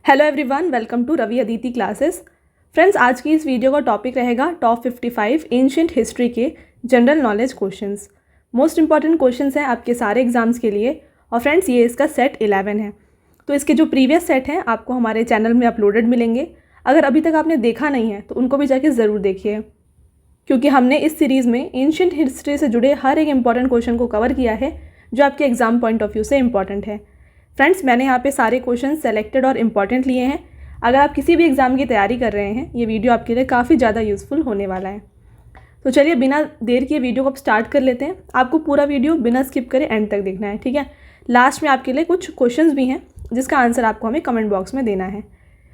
Hello everyone, welcome to Ravi Aditi classes. Friends, आज की इस वीडियो का टॉपिक रहेगा टॉप 55 एंशिएंट हिस्ट्री के general knowledge questions. Most important questions हैं आपके सारे एग्जाम्स के लिए। और फ्रेंड्स, ये इसका सेट 11 है, तो इसके जो प्रीवियस सेट हैं आपको हमारे चैनल में अपलोडेड मिलेंगे। अगर अभी तक आपने देखा नहीं है तो उनको भी जाके ज़रूर देखिए, क्योंकि हमने इस सीरीज़ में एंशिएंट हिस्ट्री से जुड़े हर एक इंपॉर्टेंट क्वेश्चन को कवर किया है जो आपके एग्जाम पॉइंट ऑफ व्यू से इंपॉर्टेंट है। फ्रेंड्स, मैंने यहाँ पे सारे क्वेश्चन सेलेक्टेड और इम्पॉर्टेंट लिए हैं। अगर आप किसी भी एग्ज़ाम की तैयारी कर रहे हैं, ये वीडियो आपके लिए काफ़ी ज़्यादा यूज़फुल होने वाला है। तो चलिए बिना देर किए वीडियो को स्टार्ट कर लेते हैं। आपको पूरा वीडियो बिना स्किप करे एंड तक देखना है, ठीक है। लास्ट में आपके लिए कुछ क्वेश्चंस भी हैं जिसका आंसर आपको हमें कमेंट बॉक्स में देना है।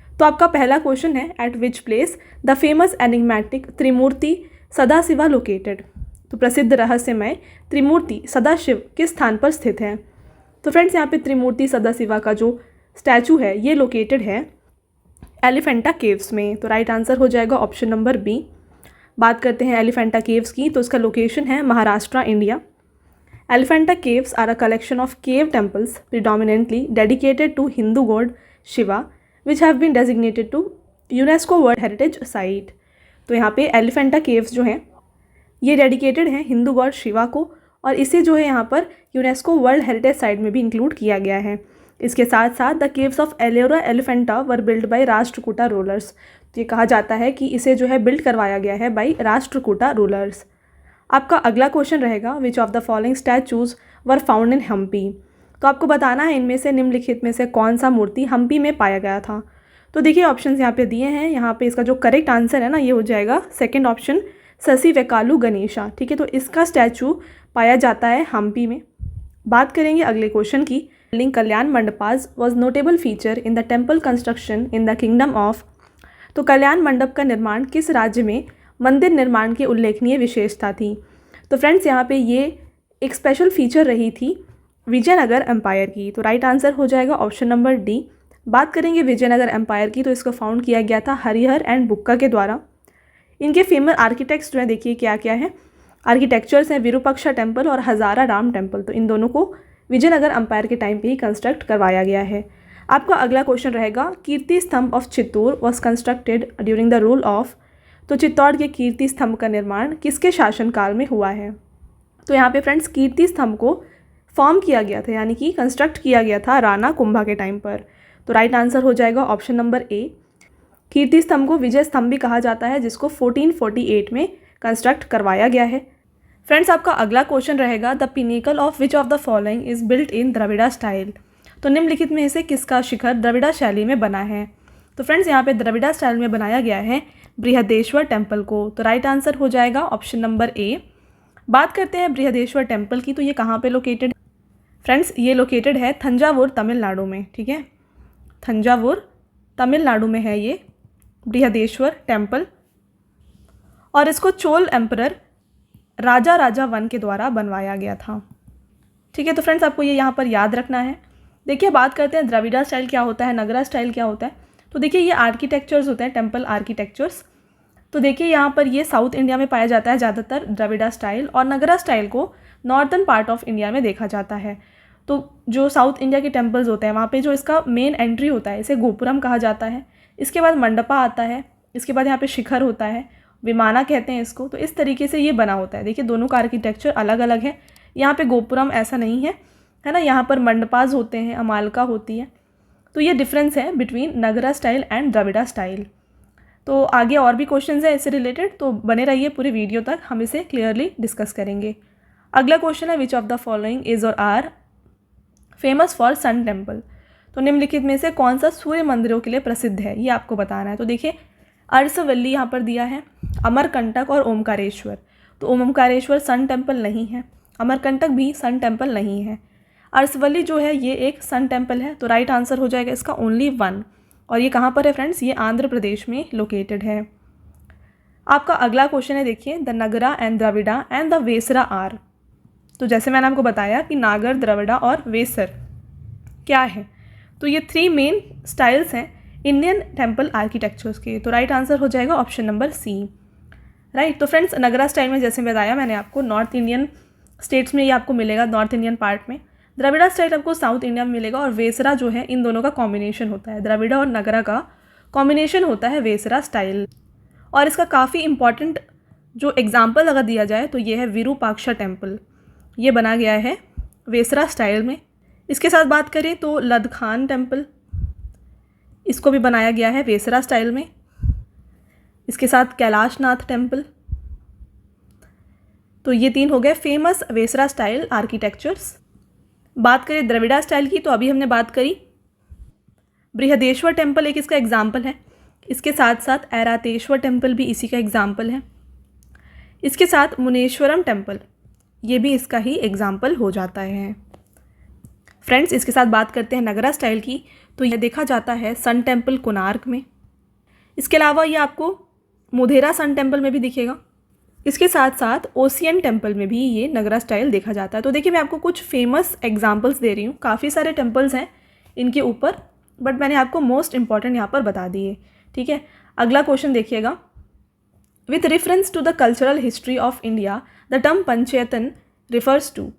तो आपका पहला क्वेश्चन है, eight which place the famous enigmatic Trimurti Sadashiva located. तो प्रसिद्ध रहस्यमय त्रिमूर्ति सदाशिव किस स्थान पर स्थित है। तो फ्रेंड्स, यहाँ पे त्रिमूर्ति सदाशिवा का जो स्टैचू है ये लोकेटेड है एलिफेंटा केव्स में। तो राइट आंसर हो जाएगा ऑप्शन नंबर बी। बात करते हैं एलिफेंटा केव्स की, तो इसका लोकेशन है Maharashtra, India. Elephanta caves are a collection of cave temples predominantly dedicated to Hindu god Shiva which have been designated to UNESCO world heritage site. तो यहाँ पे एलिफेंटा केव्स जो हैं ये डेडिकेटेड हैं हिंदू गॉड शिवा को, और इसे जो है यहाँ पर यूनेस्को वर्ल्ड हेरिटेज साइट में भी इंक्लूड किया गया है। इसके साथ साथ the caves of Ellora Elephanta were build by Rashtrakuta rulers. तो ये कहा जाता है कि इसे जो है बिल्ड करवाया गया है बाय राष्ट्रकूटा रूलर्स। आपका अगला क्वेश्चन रहेगा, which of the following statues were found in Hampi. तो आपको बताना है इनमें से निम्नलिखित में से कौन सा मूर्ति हम्पी में पाया गया था। तो देखिए ऑप्शन यहाँ पे दिए हैं। यहाँ पे इसका जो करेक्ट आंसर है ना, ये हो जाएगा सेकेंड ऑप्शन, ससीवेकालु गणेशा। ठीक है, तो इसका स्टैचू पाया जाता है हम्पी में। बात करेंगे अगले क्वेश्चन की। लिंग kalyana mandapas was notable feature in the temple construction in the kingdom of. तो कल्याण मंडप का निर्माण किस राज्य में मंदिर निर्माण की उल्लेखनीय विशेषता थी। तो फ्रेंड्स, यहाँ पे ये एक स्पेशल फीचर रही थी विजयनगर एम्पायर की। तो राइट आंसर हो जाएगा ऑप्शन नंबर डी। बात करेंगे विजयनगर एम्पायर की, तो इसको फाउंड किया गया था हरिहर एंड बुक्का के द्वारा। इनके फेमस आर्किटेक्ट्स जो है देखिए क्या क्या है। आर्किटेक्चर्स हैं विरूपाक्षा टेम्पल और हज़ारा राम टेम्पल। तो इन दोनों को विजयनगर एम्पायर के टाइम पे ही कंस्ट्रक्ट करवाया गया है। आपका अगला क्वेश्चन रहेगा, कीर्ति स्तंभ of Chittor was constructed during the rule of. तो चित्तौड़ के कीर्ति स्तंभ का निर्माण किसके शासनकाल में हुआ है। तो यहाँ पे फ्रेंड्स, कीर्ति स्तंभ को फॉर्म किया गया था, यानी कि कंस्ट्रक्ट किया गया था राणा कुंभा के टाइम पर। तो राइट आंसर हो जाएगा ऑप्शन नंबर ए। कीर्ति स्तंभ को विजय स्तंभ भी कहा जाता है, जिसको 1448 में कंस्ट्रक्ट करवाया गया है। फ्रेंड्स, आपका अगला क्वेश्चन रहेगा, the pinnacle of which of the following is built in Dravida style. तो निम्नलिखित में से किसका शिखर द्रविड़ा शैली में बना है। तो फ्रेंड्स, यहाँ पे द्रविड़ा स्टाइल में बनाया गया है बृहदेश्वर टेम्पल को। तो राइट आंसर हो जाएगा ऑप्शन नंबर ए। बात करते हैं बृहदेश्वर टेम्पल की, तो ये कहाँ पे लोकेटेड। फ्रेंड्स, ये लोकेटेड है थंजावुर, तमिलनाडु में। ठीक है, थंजावुर तमिलनाडु में है ये बृहदेश्वर टेम्पल, और इसको चोल एम्परर राजा 1 के द्वारा बनवाया गया था। ठीक है, तो फ्रेंड्स आपको ये यहाँ पर याद रखना है। देखिए, बात करते हैं द्रविड़ा स्टाइल क्या होता है, नगरा स्टाइल क्या होता है। तो देखिए, ये आर्किटेक्चर्स होते हैं, टेम्पल आर्किटेक्चर्स। तो देखिए यहाँ पर ये साउथ इंडिया में पाया जाता है ज़्यादातर द्रविड़ा स्टाइल, और नगरा स्टाइल को नॉर्दर्न पार्ट ऑफ इंडिया में देखा जाता है। तो जो साउथ इंडिया के टेम्पल्स होते हैं वहाँ पे जो इसका मेन एंट्री होता है, इसे गोपुरम कहा जाता है। इसके बाद मंडपा आता है, इसके बाद यहाँ पे शिखर होता है, विमाना कहते हैं इसको। तो इस तरीके से ये बना होता है। देखिए, दोनों का आर्किटेक्चर अलग अलग है। यहाँ पे गोपुरम ऐसा नहीं है, है ना। यहाँ पर मंडपाज होते हैं, अमालका होती है। तो ये डिफरेंस है between Nagara style and Dravida style. तो आगे और भी क्वेश्चन है इससे रिलेटेड, तो बने रहिए पूरे वीडियो तक, हम इसे क्लियरली डिस्कस करेंगे। अगला क्वेश्चन है, which of the following is or are famous for sun temple. तो निम्नलिखित में से कौन सा सूर्य मंदिरों के लिए प्रसिद्ध है, ये आपको बताना है। तो देखिए, अर्सवल्ली यहाँ पर दिया है, अमरकंटक और ओमकारेश्वर। तो ओमकारेश्वर सन टेम्पल नहीं है, अमरकंटक भी सन टेम्पल नहीं है। अर्सवल्ली जो है ये एक सन टेम्पल है। तो राइट आंसर हो जाएगा इसका ओनली 1। और ये कहाँ पर है फ्रेंड्स, ये आंध्र प्रदेश में लोकेटेड है। आपका अगला क्वेश्चन है, देखिए, the Nagara and Dravida and the Vesara are. तो जैसे मैंने आपको बताया कि नागर, द्रविड़ा और वेसर क्या है, तो ये 3 मेन स्टाइल्स हैं इंडियन टेम्पल आर्किटेक्चर्स के। तो राइट आंसर हो जाएगा ऑप्शन नंबर सी। राइट, तो फ्रेंड्स, नगरा स्टाइल में जैसे बताया मैंने आपको, नॉर्थ इंडियन स्टेट्स में ये आपको मिलेगा, नॉर्थ इंडियन पार्ट में। द्रविड़ा स्टाइल आपको साउथ इंडिया में मिलेगा और वेसरा जो है इन दोनों का कॉम्बिनेशन होता है, द्रविड़ा और नगरा का कॉम्बिनेशन होता है वेसरा स्टाइल। और इसका काफ़ी इंपॉर्टेंट जो एग्जाम्पल अगर दिया जाए तो ये है विरूपाक्षा टेम्पल, ये बना गया है वेसरा स्टाइल में। इसके साथ बात करें तो लदखान टेम्पल, इसको भी बनाया गया है वेसरा स्टाइल में। इसके साथ कैलाशनाथ टेम्पल। तो ये 3 हो गए फेमस वेसरा स्टाइल आर्किटेक्चर्स। बात करें द्रविड़ा स्टाइल की तो अभी हमने बात करी। बृहदेश्वर टेम्पल एक इसका एग्जाम्पल है। इसके साथ साथ ऐरातेश्वर टेम्पल भी इसी का एग्जाम्पल है। इसके साथ मुनेश्वरम टेम्पल, ये भी इसका ही एग्जाम्पल हो जाता है। फ्रेंड्स, इसके साथ बात करते हैं नगरा स्टाइल की, तो यह देखा जाता है सन टेम्पल कोणार्क में। इसके अलावा ये आपको मोधेरा सन टेम्पल में भी दिखेगा। इसके साथ साथ ओशियन टेम्पल में भी ये नगरा स्टाइल देखा जाता है। तो देखिए, मैं आपको कुछ फेमस एग्जाम्पल्स दे रही हूँ। काफ़ी सारे टेम्पल्स हैं इनके ऊपर, बट मैंने आपको मोस्ट इंपॉर्टेंट यहाँ पर बता दिए। ठीक है, अगला क्वेश्चन देखिएगा। With reference to the cultural history of India the term Panchayatan refers to.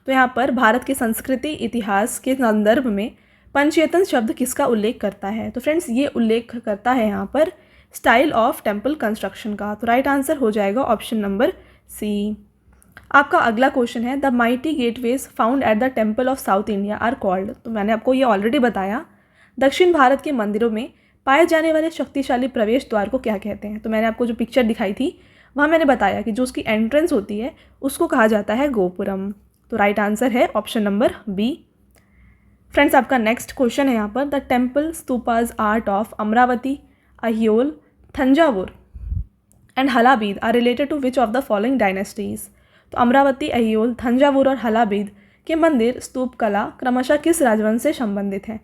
तो यहाँ पर भारत के संस्कृति इतिहास के संदर्भ में पंचयतन शब्द किसका उल्लेख करता है? तो फ्रेंड्स, ये उल्लेख करता है यहाँ पर स्टाइल ऑफ टेम्पल कंस्ट्रक्शन का। तो राइट आंसर हो जाएगा ऑप्शन नंबर सी। आपका अगला क्वेश्चन है the mighty gateways found at the temple of South India are called. तो मैंने आपको ये ऑलरेडी बताया, दक्षिण भारत के मंदिरों में पाए जाने वाले शक्तिशाली प्रवेश द्वार को क्या कहते हैं? तो मैंने आपको जो पिक्चर दिखाई थी वहाँ मैंने बताया कि जो उसकी एंट्रेंस होती है उसको कहा जाता है गोपुरम। तो राइट आंसर है ऑप्शन नंबर बी। फ्रेंड्स, आपका नेक्स्ट क्वेश्चन है यहाँ पर the temple stupas art of Amaravati, Aihole, Thanjavur and Halebid are related to which of the following dynasties. तो अमरावती, अहियोल, थंजावुर और हलाबीद के मंदिर स्तूप कला क्रमशः किस राजवंश से संबंधित हैं?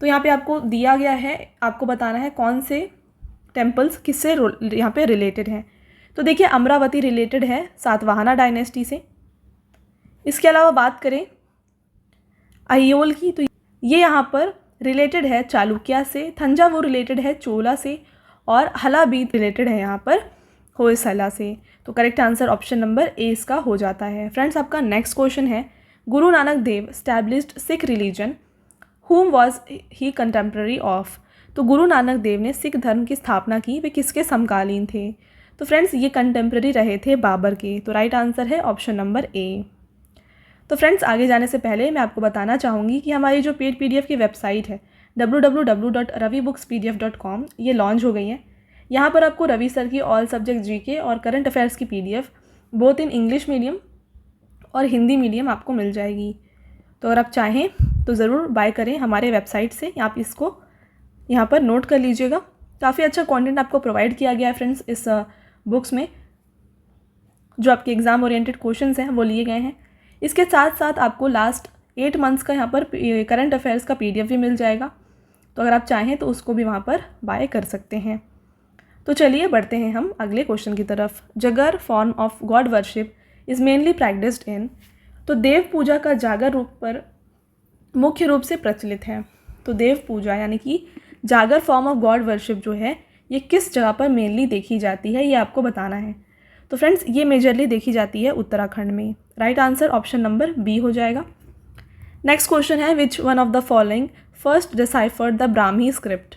तो यहाँ पे आपको दिया गया है, आपको बताना है कौन से टेम्पल्स किससे यहाँ पे रिलेटेड हैं। तो देखिए, अमरावती रिलेटेड है सातवाहना डायनेस्टी से। इसके अलावा बात करें अहियोल की, तो ये यहाँ पर रिलेटेड है चालुक्या से, थंजावुर रिलेटेड है चोला से और हलाबीद रिलेटेड है यहाँ पर होयसला से। तो करेक्ट आंसर ऑप्शन नंबर ए इसका हो जाता है। फ्रेंड्स, आपका नेक्स्ट क्वेश्चन है Guru Nanak Dev established Sikh religion, whom was he contemporary of। तो गुरु नानक देव ने सिख धर्म की स्थापना की, वे किसके समकालीन थे? तो फ्रेंड्स, ये कंटेम्प्रेरी रहे थे बाबर के। तो राइट आंसर है ऑप्शन नंबर ए। तो फ्रेंड्स, आगे जाने से पहले मैं आपको बताना चाहूँगी कि हमारी जो पेड पीडीएफ की वेबसाइट है www.ravibookspdf.com, ये लॉन्च हो गई है। यहाँ पर आपको रवि सर की ऑल सब्जेक्ट जीके और करंट अफेयर्स की PDF both in English medium और हिंदी मीडियम आपको मिल जाएगी। तो अगर आप चाहें तो ज़रूर बाय करें हमारे वेबसाइट से। आप इसको यहाँ पर नोट कर लीजिएगा। काफ़ी अच्छा कंटेंट आपको प्रोवाइड किया गया है फ्रेंड्स इस बुक्स में। जो आपके एग्ज़ाम ओरिएंटेड क्वेश्चंस हैं वो लिए गए हैं। इसके साथ साथ आपको लास्ट 8 मंथ्स का यहाँ पर करंट अफेयर्स का पीडीएफ भी मिल जाएगा। तो अगर आप चाहें तो उसको भी वहाँ पर बाय कर सकते हैं। तो चलिए बढ़ते हैं हम अगले क्वेश्चन की तरफ। जागर form of God worship is mainly practised in. तो देव पूजा का जागर रूप पर मुख्य रूप से प्रचलित है। तो देव पूजा यानी कि जागर फॉर्म ऑफ गॉड वर्शिप जो है ये किस जगह पर मेनली देखी जाती है, ये आपको बताना है। तो फ्रेंड्स, ये मेजरली देखी जाती है उत्तराखंड में। Right answer option number B हो जाएगा। नेक्स्ट क्वेश्चन है which one of the following first deciphered the Brahmi script.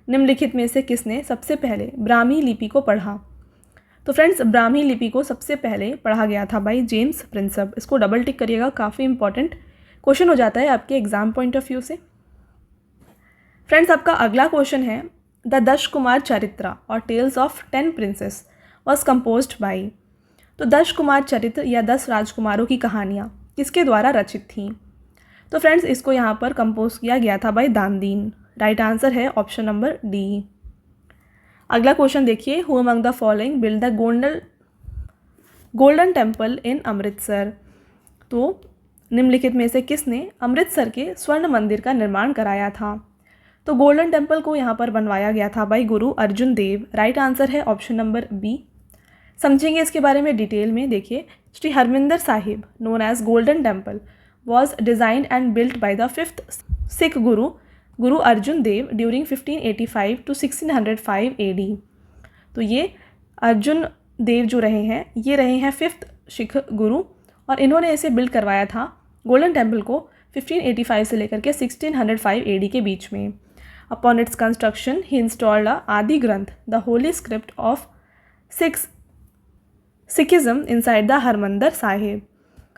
निम्नलिखित में से किसने सबसे पहले ब्राह्मी लिपि को पढ़ा? तो फ्रेंड्स, ब्राह्मी लिपि को सबसे पहले पढ़ा गया था बाई जेम्स प्रिंसप। इसको डबल टिक करिएगा, काफ़ी इंपॉर्टेंट क्वेश्चन हो जाता है आपके एग्जाम पॉइंट ऑफ व्यू से। फ्रेंड्स, आपका अगला क्वेश्चन है द दश कुमार चरित्र और tales of 10 princes was composed by. तो 10 कुमार चरित्र या 10 राजकुमारों की कहानियाँ किसके द्वारा रचित थीं? तो फ्रेंड्स, इसको यहाँ पर कंपोज किया गया था बाई दानदीन। राइट आंसर है ऑप्शन नंबर डी। अगला क्वेश्चन देखिए, who among the following build the golden temple in Amritsar. तो निम्नलिखित में से किसने अमृतसर के स्वर्ण मंदिर का निर्माण कराया था? तो गोल्डन टेम्पल को यहाँ पर बनवाया गया था by Guru Arjun Dev. Right answer है ऑप्शन नंबर बी। समझेंगे इसके बारे में डिटेल में। देखिए, Shri Harmandir Sahib known as golden temple was designed and built by the 5th Sikh Guru Arjun Dev during 1585 to 1605 AD। तो ये अर्जुन देव जो रहे हैं ये रहे हैं 5th सिख गुरु और इन्होंने इसे बिल्ड करवाया था गोल्डन टेम्पल को 1585 से लेकर के 1605 AD के बीच में। अपॉन इट्स कंस्ट्रक्शन ही इंस्टॉल्ड अ आदि ग्रंथ the Holi script of Sikhism inside the Harmandir Sahib.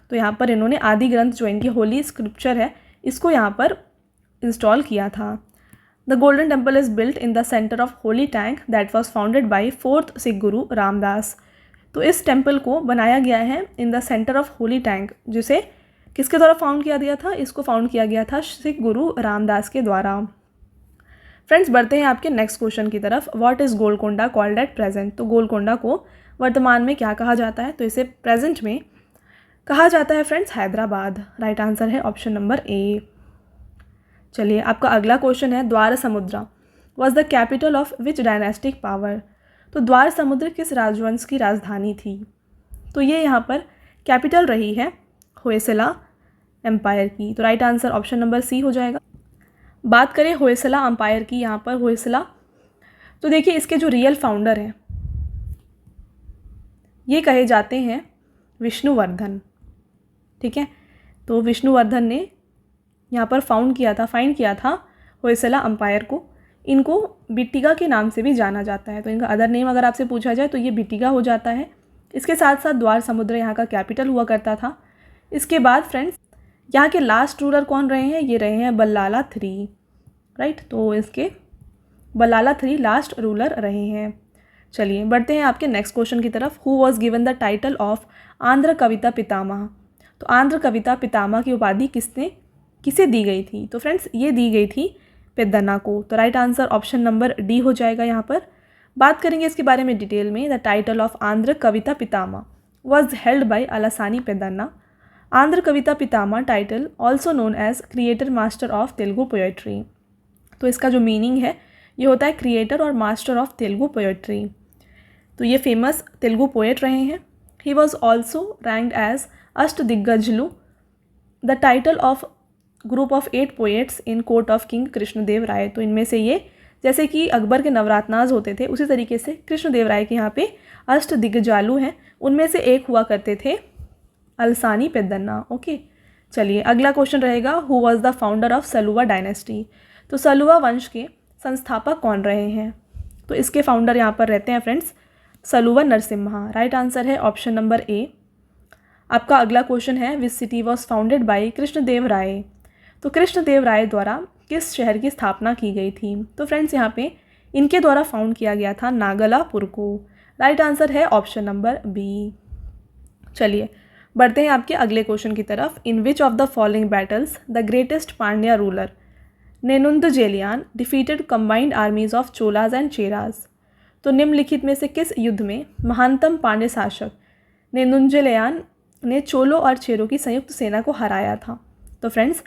तो यहाँ पर इन्होंने आदि ग्रंथ जो इनकी होली स्क्रिप्चर है इसको यहाँ पर इंस्टॉल किया था। The golden temple is built in the centre of Holi tank that was founded by 4th Sikh गुरु रामदास। तो इस टेम्पल को बनाया गया है in the centre of Holi tank, जिसे किसके द्वारा फाउंड किया गया था? इसको फाउंड किया गया था सिख गुरु रामदास के द्वारा। फ्रेंड्स, बढ़ते हैं आपके नेक्स्ट क्वेश्चन की तरफ। What is Golconda called at present? तो गोलकोंडा को वर्तमान में क्या कहा जाता है? तो इसे प्रेजेंट में कहा जाता है फ्रेंड्स हैदराबाद। राइट आंसर है ऑप्शन नंबर ए। चलिए, आपका अगला क्वेश्चन है द्वार समुद्रा was the capital of which dynastic power? तो द्वार समुद्र किस राजवंश की राजधानी थी? तो ये यहाँ पर कैपिटल रही है होयसला एम्पायर की। तो right answer option number C हो जाएगा। बात करें होयसला एम्पायर की, यहाँ पर होयसला, तो देखिए इसके जो रियल फाउंडर हैं ये कहे जाते हैं विष्णुवर्धन। ठीक है, तो विष्णुवर्धन ने यहाँ पर फाइंड किया था होयसला एम्पायर को। इनको बिट्टिगा के नाम से भी जाना जाता है। तो इनका अदर नेम अगर आपसे पूछा जाए तो ये बिट्टिगा हो जाता है। इसके साथ साथ द्वार समुद्र यहाँ का कैपिटल हुआ करता था। इसके बाद फ्रेंड्स यहाँ के लास्ट रूलर कौन रहे हैं? ये रहे हैं बल्लाला 3। राइट, तो इसके बल्लाला 3 लास्ट रूलर रहे हैं। चलिए, बढ़ते हैं आपके नेक्स्ट क्वेश्चन की तरफ। Who was given the title of Andhra Kavita Pitamaha? तो आंध्र कविता पितामह की उपाधि किसे दी गई थी? तो फ्रेंड्स ये दी गई थी पेद्दना को। तो right answer option number D हो जाएगा। यहाँ पर बात करेंगे इसके बारे में डिटेल में। The title of Andhra Kavita Pitamaha was held by Allasani Peddana. Andhra Kavita Pitamaha title also known as creator master of Telugu poetry. तो इसका जो मीनिंग है ये होता है क्रिएटर और मास्टर ऑफ तेलुगु पोएट्री। तो ये फेमस तेलुगु पोएट रहे हैं। He was also ranked as Ashtadiggajalu, the title of group of 8 poets in court of king Krishnadeva Raya. तो इनमें से ये, जैसे कि अकबर के नवरत्नाज होते थे उसी तरीके से कृष्णदेव राय के यहाँ पे अष्टदिग्गजालु हैं, उनमें से एक हुआ करते थे अलसानी पेद्दना। ओके, चलिए अगला क्वेश्चन रहेगा who was the founder of Saluwa dynasty? तो सलुवा वंश के संस्थापक कौन रहे हैं? तो इसके फाउंडर यहाँ पर रहते हैं friends Saluva Narasimha. Right answer है ऑप्शन नंबर ए। आपका अगला क्वेश्चन है which city was founded by Krishnadeva Raya? तो कृष्णदेव राय द्वारा किस शहर की स्थापना की गई थी? तो फ्रेंड्स यहाँ पे इनके द्वारा फाउंड किया गया था नागलापुर को। राइट आंसर है ऑप्शन नंबर बी। चलिए, बढ़ते हैं आपके अगले क्वेश्चन की तरफ। In which of the following battles the greatest Pandya ruler Nedunjeliyan defeated combined armies of Cholas and Cheras? तो निम्नलिखित में से किस युद्ध में महानतम पांड्य शासक नेनुंजलियान ने चोलो और चेरो की संयुक्त सेना को हराया था? तो फ्रेंड्स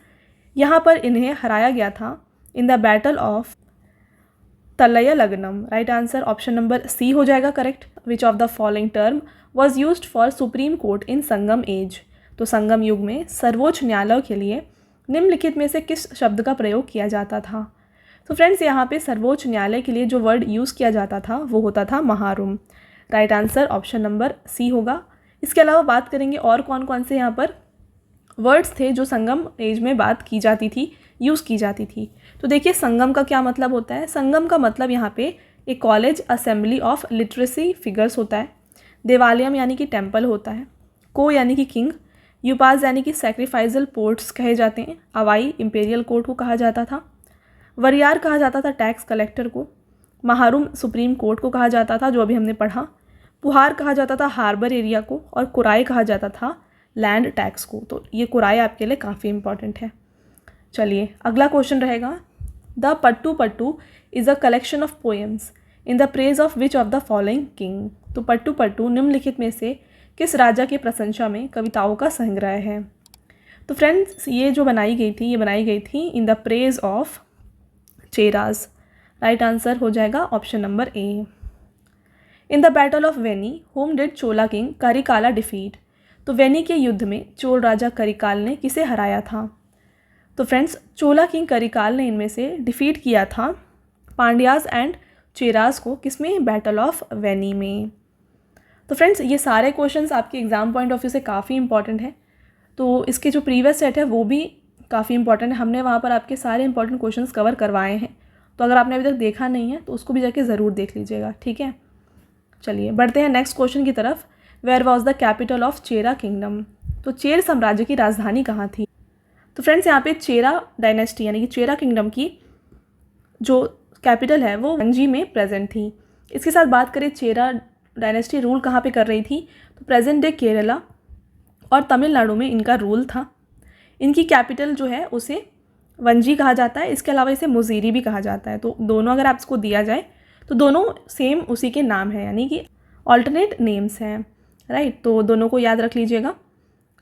यहाँ पर इन्हें हराया गया था in the battle of Talaiyalanganam. Right answer option number C हो जाएगा correct. Which of the following term was used for supreme court in Sangam age? तो संगम युग में सर्वोच्च न्यायालय के लिए निम्नलिखित में से किस शब्द का प्रयोग किया जाता था? तो फ्रेंड्स यहाँ पे सर्वोच्च न्यायालय के लिए जो वर्ड यूज़ किया जाता था वो होता था Maharum. Right answer option number C होगा। इसके अलावा बात करेंगे और कौन कौन से यहाँ पर वर्ड्स थे जो संगम एज में बात की जाती थी, यूज़ की जाती थी। तो देखिए संगम का क्या मतलब होता है? संगम का मतलब यहाँ पे एक college assembly of literacy figures होता है। देवालयम यानी कि टेम्पल होता है। को यानी कि किंग। यूपाज यानी कि सैक्रिफाइजल पोर्ट्स कहे जाते हैं। अवाई इंपेरियल कोर्ट को कहा जाता था। वरियार कहा जाता था टैक्स कलेक्टर को। महारुम सुप्रीम कोर्ट को कहा जाता था जो अभी हमने पढ़ा। पुहार कहा जाता था हार्बर एरिया को। और कुराई कहा जाता था लैंड टैक्स को। तो ये कुराई आपके लिए काफ़ी इंपॉर्टेंट है। चलिए अगला क्वेश्चन रहेगा the Pattu Pattu is a collection of poems in the praise of which of the following king? तो पट्टू पट्टू निम्नलिखित में से किस राजा के प्रशंसा में कविताओं का संग्रह है? तो फ्रेंड्स ये जो बनाई गई थी in the praise of Cheras. Right answer हो जाएगा option number A. In the battle of Venni whom did Chola king Karikala defeat? तो वेनी के युद्ध में चोल राजा करिकाल ने किसे हराया था? तो फ्रेंड्स चोला किंग करिकाल ने इनमें से डिफीट किया था पांड्याज एंड चेराज को। किसमें? बैटल ऑफ वेनी में। तो फ्रेंड्स ये सारे क्वेश्चंस आपके एग्ज़ाम पॉइंट ऑफ व्यू से काफ़ी इंपॉर्टेंट है। तो इसके जो प्रीवियस सेट है वो भी काफ़ी इंपॉर्टेंट है। हमने वहाँ पर आपके सारे इंपॉर्टेंट क्वेश्चंस कवर करवाए हैं, तो अगर आपने अभी तक देखा नहीं है तो उसको भी जाके ज़रूर देख लीजिएगा, ठीक है। चलिए बढ़ते हैं नेक्स्ट क्वेश्चन की तरफ। Where was the capital of Chera kingdom? तो चेर साम्राज्य की राजधानी कहाँ थी? तो फ्रेंड्स यहाँ पे चेरा डायनेस्टी यानी कि चेरा किंगडम की जो कैपिटल है वो वंजी में प्रेजेंट थी। इसके साथ बात करें चेरा डायनेस्टी रूल कहाँ पे कर रही थी, तो प्रेजेंट डे केरला और तमिलनाडु में इनका रूल था। इनकी कैपिटल जो है उसे वंजी कहा जाता है, इसके अलावा इसे मुजीरी भी कहा जाता है। तो दोनों अगर आपको दिया जाए तो दोनों सेम उसी के नाम हैं, यानी कि ऑल्टरनेट नेम्स हैं, राइट। तो दोनों को याद रख लीजिएगा।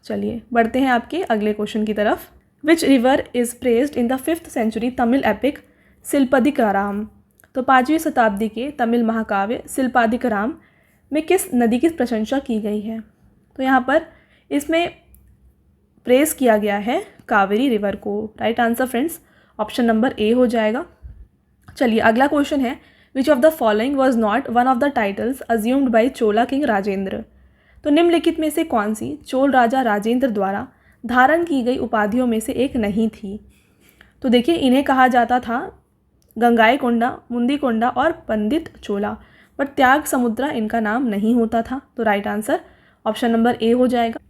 चलिए बढ़ते हैं आपके अगले क्वेश्चन की तरफ। Which river is praised in the 5th century Tamil epic Silappadikaram? तो 5वीं शताब्दी के तमिल महाकाव्य शिल्पादिकाराम में किस नदी की प्रशंसा की गई है? तो यहाँ पर इसमें प्रेस किया गया है कावेरी रिवर को। Right answer friends option number A हो जाएगा। चलिए अगला क्वेश्चन है, which of the following was not one of the titles assumed by Chola king Rajendra? तो निम्नलिखित में से कौन सी चोल राजा राजेंद्र द्वारा धारण की गई उपाधियों में से एक नहीं थी? तो देखिए इन्हें कहा जाता था गंगाईकोंडा, मुंदीकोंडा और पंडित चोला, बट त्याग समुद्रा इनका नाम नहीं होता था। तो right answer option number A हो जाएगा।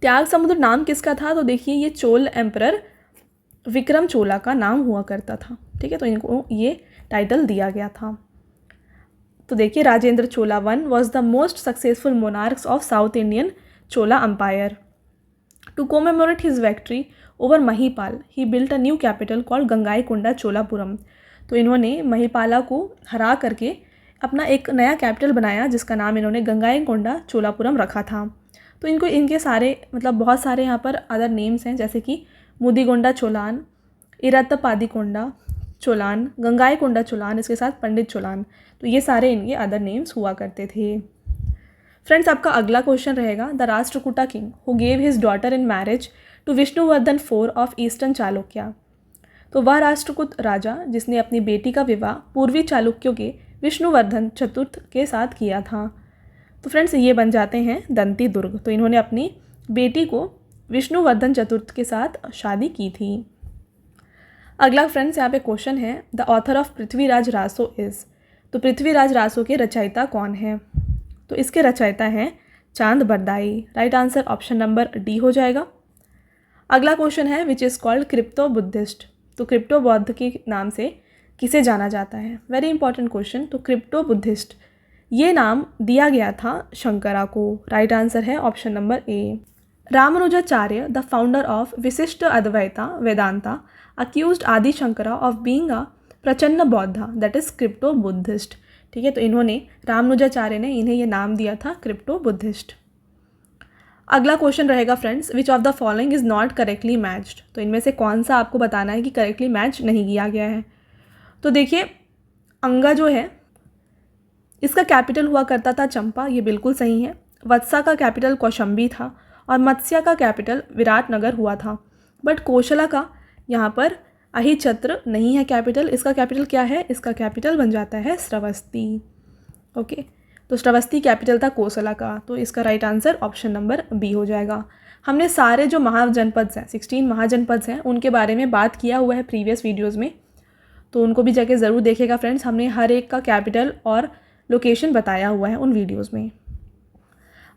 त्याग समुद्र नाम किसका था? तो देखिए ये चोल एम्परर विक्रम चोला का नाम हुआ करता था, ठीक है। तो इनको ये टाइटल दिया गया था। तो देखिए Rajendra Chola one was the most successful monarchs of south Indian Chola empire. To commemorate his victory over Mahipal he built a new capital called Gangaikonda Cholapuram. तो इन्होंने महिपाला को हरा करके अपना एक नया कैपिटल बनाया जिसका नाम इन्होंने गंगाईकोंडा चोलापुरम रखा था। तो इनको इनके सारे बहुत सारे यहाँ पर अदर नेम्स हैं, जैसे कि मुदीगोंडा चोलान, इरत्तपादीकोंडा चोलान, गंगाईकोंडा चोलान, इसके साथ पंडित चोलान। तो ये सारे इनके अदर नेम्स हुआ करते थे। फ्रेंड्स आपका अगला क्वेश्चन रहेगा, the Rashtrakuta king who gave his daughter in marriage to Vishnuvardhana IV of eastern Chalukya? तो वह राष्ट्रकूट राजा जिसने अपनी बेटी का विवाह पूर्वी चालुक्यों के विष्णुवर्धन चतुर्थ के साथ किया था। तो फ्रेंड्स ये बन जाते हैं दंती दुर्ग। तो इन्होंने अपनी बेटी को विष्णुवर्धन चतुर्थ के साथ शादी की थी। अगला फ्रेंड्स यहाँ पे क्वेश्चन है, the author of Prithviraj Raso is? तो पृथ्वीराज रासो के रचयिता कौन है? तो इसके रचयिता हैं Chand Bardai. Right answer option number D हो जाएगा। अगला क्वेश्चन है, which is called crypto Buddhist? तो क्रिप्टो बौद्ध के नाम से किसे जाना जाता है? Very important question. तो क्रिप्टो बुद्धिस्ट ये नाम दिया गया था शंकरा को। राइट आंसर है option number A. Ramanujacharya the founder of Vishishta Advaita Vedanta accused Adi Shankara of being a Prachanna Bauddha that is crypto Buddhist. ठीक है, तो इन्होंने रामानुजाचार्य ने इन्हें ये नाम दिया था क्रिप्टो बुद्धिस्ट। अगला क्वेश्चन रहेगा friends, which of the following is not correctly matched? तो इनमें से कौन सा आपको बताना है कि करेक्टली मैच नहीं किया गया है। तो देखिए अंगा जो है इसका कैपिटल हुआ करता था चंपा, ये बिल्कुल सही है। वत्सा का कैपिटल कौशंबी था और मत्स्य का कैपिटल विराटनगर हुआ था। बट कौशला का यहाँ पर अहिछत्र नहीं है कैपिटल। इसका कैपिटल क्या है? इसका कैपिटल बन जाता है श्रावस्ती। ओके, तो श्रावस्ती कैपिटल था कोसला का। तो इसका right answer option number B हो जाएगा। हमने सारे जो महाजनपद हैं 16 महाजनपद हैं उनके बारे में बात किया हुआ है प्रीवियस वीडियोज़ में, तो उनको भी जाके ज़रूर देखेगा फ्रेंड्स। हमने हर एक का कैपिटल और लोकेशन बताया हुआ है उन वीडियोज़ में।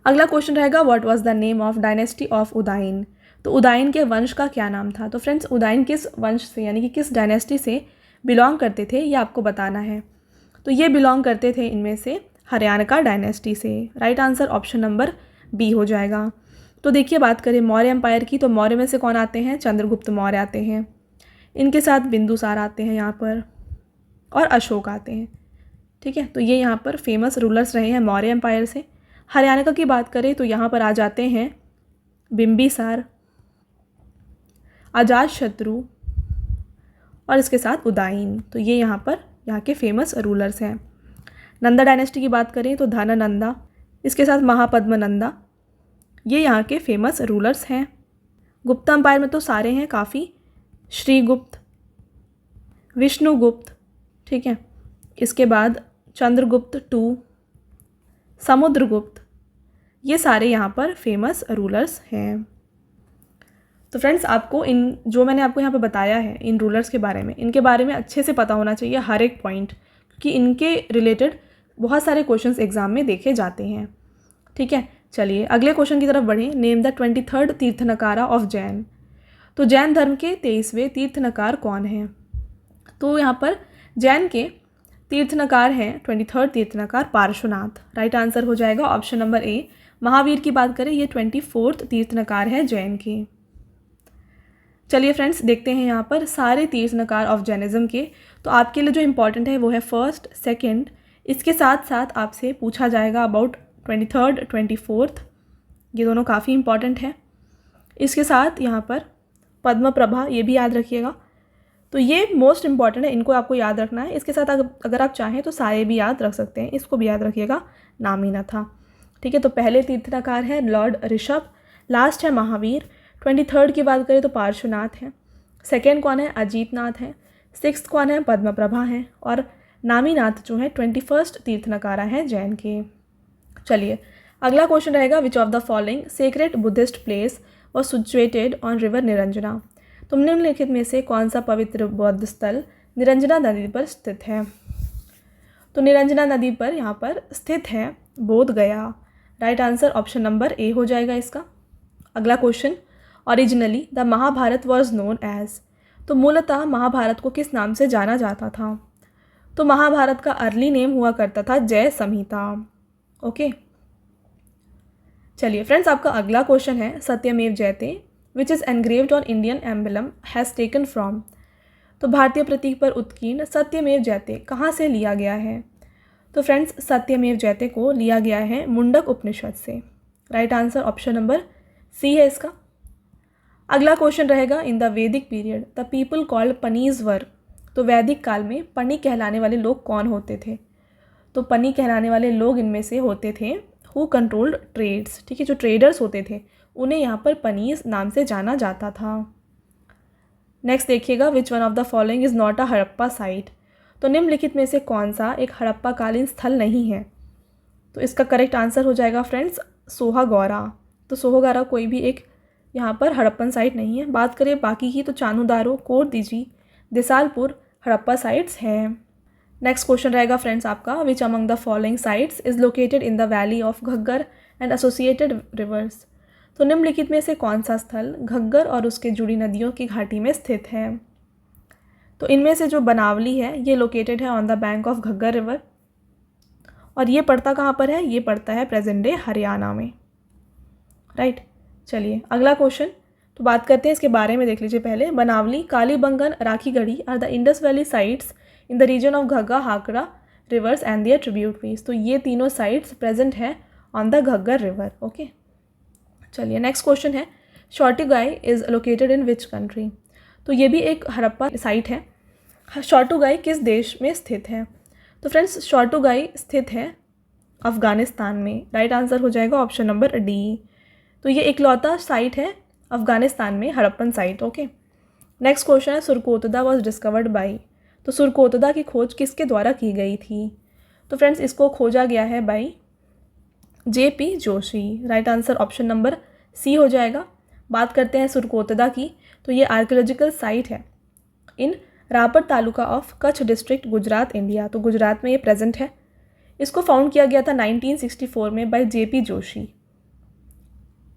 अगला क्वेश्चन रहेगा, what was the name of dynasty of Udayin? तो उदाइन के वंश का क्या नाम था? तो फ्रेंड्स उदाइन किस वंश से यानी कि किस डायनेस्टी से बिलोंग करते थे ये आपको बताना है। तो ये बिलोंग करते थे इनमें से हरियाणा डायनेस्टी से। Right answer option number B हो जाएगा। तो देखिए बात करें मौर्य एम्पायर की, तो मौर्य में से कौन आते हैं? चंद्रगुप्त मौर्य आते हैं, इनके साथ बिंदुसार आते हैं यहाँ पर, और अशोक आते हैं। ठीक है, तो ये यहाँ पर फेमस रूलर्स रहे हैं मौर्य एम्पायर से। हरियाणा की बात करें तो यहाँ पर आ जाते हैं बिंबिसार, अजातशत्रु और इसके साथ उदाइन। तो ये यहाँ के फेमस रूलर्स हैं। नंदा डायनेस्टी की बात करें तो धननंदा, इसके साथ महापद्मनंदा, ये यहाँ के फेमस रूलर्स हैं। गुप्त एम्पायर में तो सारे हैं काफ़ी, श्रीगुप्त, विष्णुगुप्त, ठीक है, इसके बाद चंद्रगुप्त II, समुद्रगुप्त, ये सारे यहाँ पर फेमस रूलर्स हैं। तो फ्रेंड्स आपको इन जो मैंने आपको यहाँ पे बताया है इन रूलर्स के बारे में, इनके बारे में अच्छे से पता होना चाहिए हर एक पॉइंट, क्योंकि इनके रिलेटेड बहुत सारे क्वेश्चंस एग्जाम में देखे जाते हैं। ठीक है, चलिए अगले क्वेश्चन की तरफ बढ़ें। Name the 23rd Tirthankara of Jain. तो जैन धर्म के 23वें तीर्थनकार कौन हैं? तो यहाँ पर जैन के तीर्थनकार हैं 23rd तीर्थनकार पार्श्वनाथ। राइट आंसर हो जाएगा ऑप्शन नंबर ए। महावीर की बात करें, ये 24th तीर्थनकार है जैन के। चलिए फ्रेंड्स देखते हैं यहाँ पर सारे तीर्थनकार ऑफ जैनिज़्म के। तो आपके लिए जो इम्पॉर्टेंट है वो है फर्स्ट, सेकंड, इसके साथ साथ आपसे पूछा जाएगा अबाउट 23rd, 24th, ये दोनों काफ़ी इम्पॉर्टेंट है। इसके साथ यहाँ पर पद्म प्रभा, ये भी याद रखिएगा। तो ये मोस्ट इम्पॉर्टेंट है, इनको आपको याद रखना है। इसके साथ अगर आप चाहें तो सारे भी याद रख सकते हैं, इसको भी याद रखिएगा, नाम ही न था। ठीक है, तो पहले तीर्थनकार है लॉर्ड ऋषभ, लास्ट है महावीर। 23rd की बात करें तो पार्श्वनाथ है, सेकेंड कौन है? अजीतनाथ है, सिक्स्थ कौन है? पद्म प्रभा है, और नामीनाथ जो है 21st तीर्थनकारा है जैन के। चलिए अगला क्वेश्चन रहेगा, which of the following sacred Buddhist place was situated on river Niranjana. तो निम्नलिखित में से कौन सा पवित्र बौद्ध स्थल निरंजना नदी पर स्थित है? तो निरंजना नदी पर यहाँ पर स्थित है Bodh Gaya. Right answer option number A हो जाएगा इसका। अगला question, originally the Mahabharata was known as. तो मूलतः महाभारत को किस नाम से जाना जाता था? तो महाभारत का अर्ली नेम हुआ करता था जय संहिता। ओके, चलिए फ्रेंड्स आपका अगला क्वेश्चन है, सत्यमेव जयते which is engraved on Indian emblem has taken from. तो भारतीय प्रतीक पर उत्कीर्ण सत्यमेव जयते कहाँ से लिया गया है? तो फ्रेंड्स सत्यमेव जयते को लिया गया है मुंडक उपनिषद से। Right answer option number C है इसका। अगला क्वेश्चन रहेगा, in the Vedic period the people called Panis were. तो वैदिक काल में पनी कहलाने वाले लोग कौन होते थे? तो पनी कहलाने वाले लोग इनमें से होते थे हु कंट्रोल्ड ट्रेड्स। ठीक है, जो ट्रेडर्स होते थे उन्हें यहाँ पर पनीज नाम से जाना जाता था। नेक्स्ट देखिएगा, विच one of the following is not a Harappa site. तो निम्नलिखित में से कौन सा एक हड़प्पा कालीन स्थल नहीं है? तो इसका करेक्ट आंसर हो जाएगा फ्रेंड्स सोहागौरा। तो सोहागौरा कोई भी एक यहाँ पर हड़प्पन साइट नहीं है। बात करें बाकी की तो चानूदारो, कोरदीजी, देसालपुर हड़प्पा साइट्स हैं। नेक्स्ट क्वेश्चन रहेगा फ्रेंड्स आपका, विच among the following sites is located in the valley of Ghaggar and associated reverse. तो निम्नलिखित में से कौन सा स्थल घग्गर और उसके जुड़ी नदियों की घाटी में स्थित है? तो इनमें से जो बनावली है ये लोकेटेड है on the bank of Ghaggar river, और ये पड़ता कहाँ पर है? ये पड़ता है प्रेजेंट डे हरियाणा में। राइट, चलिए अगला क्वेश्चन, तो बात करते हैं इसके बारे में, देख लीजिए पहले। Banawali, Kalibangan, Rakhigarhi are the Indus valley sites in the region of Ghaggar Hakra rivers and their tributaries. तो ये तीनों साइट्स प्रेजेंट है on the Ghaggar river. Okay, चलिए नेक्स्ट क्वेश्चन है, Shortugai is located in which country. तो ये भी एक हड़प्पा साइट है। शॉर्टुगाई किस देश में स्थित है? तो फ्रेंड्स शॉर्टुगाई स्थित है अफ़गानिस्तान में। राइट आंसर हो जाएगा ऑप्शन नंबर डी। तो ये इकलौता साइट है अफ़गानिस्तान में Harappan site. Okay, next question है, सुरकोतदा वॉज डिस्कवर्ड बाई। तो सुरकोतदा की खोज किसके द्वारा की गई थी? तो फ्रेंड्स इसको खोजा गया है by JP Joshi. Right answer option number C हो जाएगा। बात करते हैं सुरकोतदा की, तो ये आर्कियोलॉजिकल साइट है in Rapar taluka of Kutch district, Gujarat, India. तो गुजरात में ये प्रेजेंट है। इसको फाउंड किया गया था 1964 में बाय JP जोशी।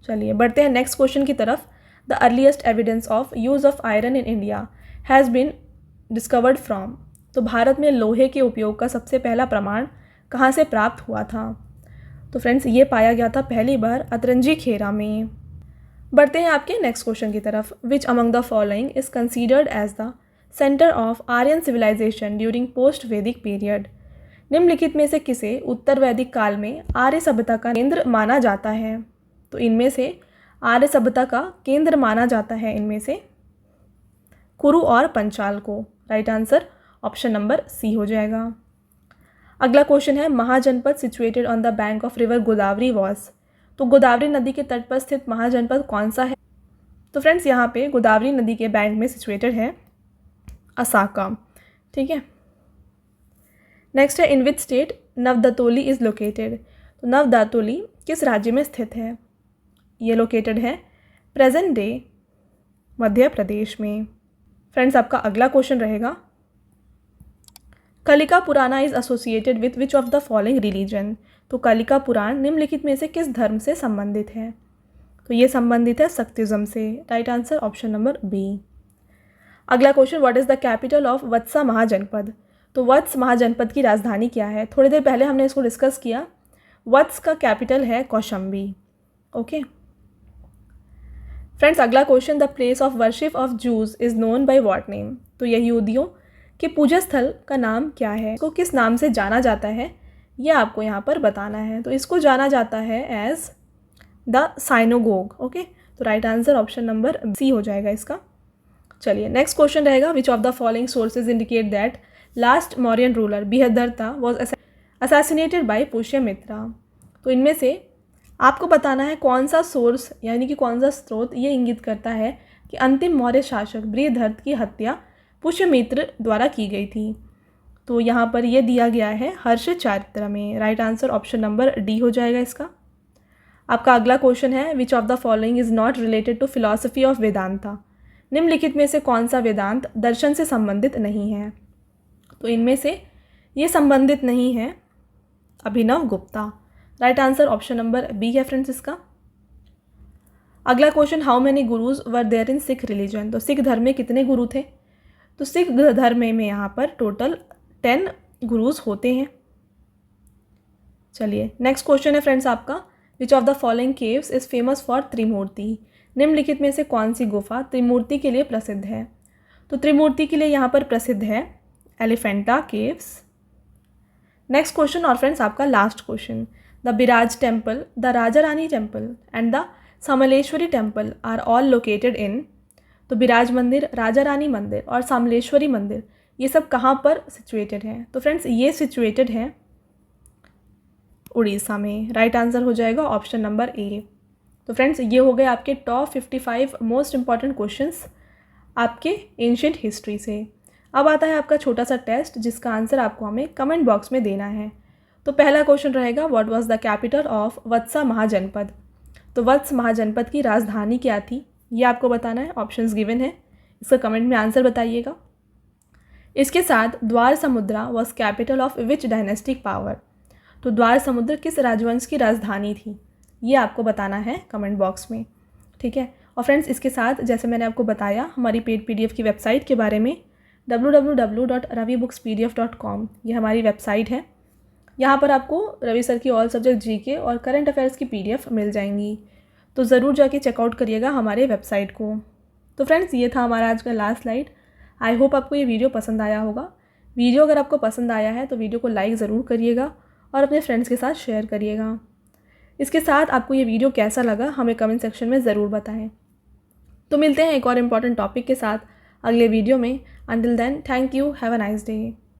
चलिए बढ़ते हैं नेक्स्ट क्वेश्चन की तरफ। The earliest evidence of use of iron in India has been discovered from. तो भारत में लोहे के उपयोग का सबसे पहला प्रमाण कहाँ से प्राप्त हुआ था? तो फ्रेंड्स ये पाया गया था पहली बार अतरंजी खेरा में। बढ़ते हैं आपके नेक्स्ट क्वेश्चन की तरफ। Which among the following is considered as the centre of Aryan civilisation during post Vedic period. निम्नलिखित में से किसे उत्तर वैदिक काल में आर्य सभ्यता का केंद्र माना जाता है? तो इनमें से आर्य सभ्यता का केंद्र माना जाता है इनमें से कुरु और पंचाल को। Right answer option number C हो जाएगा। अगला क्वेश्चन है, Mahajanapada situated on the bank of river Godavari was. तो गोदावरी नदी के तट पर स्थित महाजनपद कौन सा है? तो फ्रेंड्स यहाँ पे गोदावरी नदी के बैंक में सिचुएटेड है असाका। ठीक है, नेक्स्ट है, इन विच स्टेट नवदतोली इज़ लोकेटेड। तो नवदातोली किस राज्य में स्थित है? ये लोकेटेड है प्रेजेंट डे मध्य प्रदेश में। फ्रेंड्स, आपका अगला क्वेश्चन रहेगा, कलिका पुराना is associated with which of the following religion. तो कलिका पुराण निम्नलिखित में से किस धर्म से संबंधित है। तो ये संबंधित है सक्तिज्म से। Right answer option number B. अगला question, what is the capital of Vatsa Mahajanapada. तो वत्स महाजनपद की राजधानी क्या है। थोड़ी देर पहले हमने इसको डिस्कस किया। वत्स का कैपिटल है कौशाम्बी। ओके फ्रेंड्स, अगला question, the place of worship of Jews is known by what name. तो यहूदियों के पूजा स्थल का नाम क्या है, इसको किस नाम से जाना जाता है, ये आपको यहाँ पर बताना है। तो इसको जाना जाता है एज द साइनोगोग। ओके, तो right answer option number C हो जाएगा इसका। चलिए नेक्स्ट क्वेश्चन रहेगा, which of the following sources indicate that last Mauryan ruler Brihadratha was assassinated by Pushyamitra. तो इनमें से आपको बताना है कौन सा सोर्स यानी कि कौन सा स्रोत ये इंगित करता है कि अंतिम मौर्य शासक बृहदर्थ की हत्या पुष्यमित्र द्वारा की गई थी। तो यहाँ पर ये दिया गया है हर्षचारित्र में। Right answer option number D हो जाएगा इसका। आपका अगला क्वेश्चन है, which of the following is not related to philosophy of Vedanta. निम्नलिखित में से कौन सा वेदांत दर्शन से संबंधित नहीं है। तो इनमें से ये संबंधित नहीं है Abhinav Gupta. Right answer option number B है फ्रेंड्स इसका। अगला question, how many gurus were there in Sikh religion. तो सिख धर्म में कितने गुरु थे। तो सिख धर्म में यहाँ पर टोटल 10 गुरुज होते हैं। चलिए नेक्स्ट क्वेश्चन है फ्रेंड्स आपका, which of the following caves is famous for Trimurti. निम्नलिखित में से कौन सी गुफा त्रिमूर्ति के लिए प्रसिद्ध है। तो त्रिमूर्ति के लिए यहाँ पर प्रसिद्ध है एलिफेंटा केव्स। नेक्स्ट क्वेश्चन और फ्रेंड्स आपका last question, the Biraja temple, the Raja Rani temple and the Samaleswari temple are all located in. तो बिराज मंदिर, राजा रानी मंदिर और समलेश्वरी मंदिर ये सब कहाँ पर सिचुएटेड हैं। तो फ्रेंड्स ये सिचुएटेड हैं उड़ीसा में। राइट आंसर हो जाएगा ऑप्शन नंबर ए। तो फ्रेंड्स ये हो गए आपके टॉप 55 मोस्ट इंपॉर्टेंट क्वेश्चंस आपके एंशिएंट हिस्ट्री से। अब आता है आपका छोटा सा टेस्ट जिसका आंसर आपको हमें कमेंट बॉक्स में देना है। तो पहला क्वेश्चन रहेगा, what was the capital of Vatsa Mahajanapada. तो वत्स महाजनपद की राजधानी क्या थी, ये आपको बताना है। ऑप्शंस गिवन है, इसका कमेंट में आंसर बताइएगा। इसके साथ द्वार समुद्रा was capital of which dynastic power. तो द्वार समुद्र किस राजवंश की राजधानी थी, ये आपको बताना है कमेंट बॉक्स में। ठीक है, और फ्रेंड्स इसके साथ जैसे मैंने आपको बताया हमारी पेड PDF की वेबसाइट के बारे में www.ravibookspdf.com ये हमारी वेबसाइट है। यहाँ पर आपको रवि सर की ऑल सब्जेक्ट GK और करंट अफेयर्स की PDF मिल जाएंगी, तो ज़रूर जाके चेकआउट करिएगा हमारे वेबसाइट को। तो फ्रेंड्स ये था हमारा आज का लास्ट स्लाइड। आई होप आपको ये वीडियो पसंद आया होगा। वीडियो अगर आपको पसंद आया है तो वीडियो को लाइक ज़रूर करिएगा और अपने फ्रेंड्स के साथ शेयर करिएगा। इसके साथ आपको ये वीडियो कैसा लगा हमें कमेंट सेक्शन में ज़रूर बताएं। तो मिलते हैं एक और इम्पॉर्टेंट टॉपिक के साथ अगले वीडियो में। Until then, thank you, have a nice day.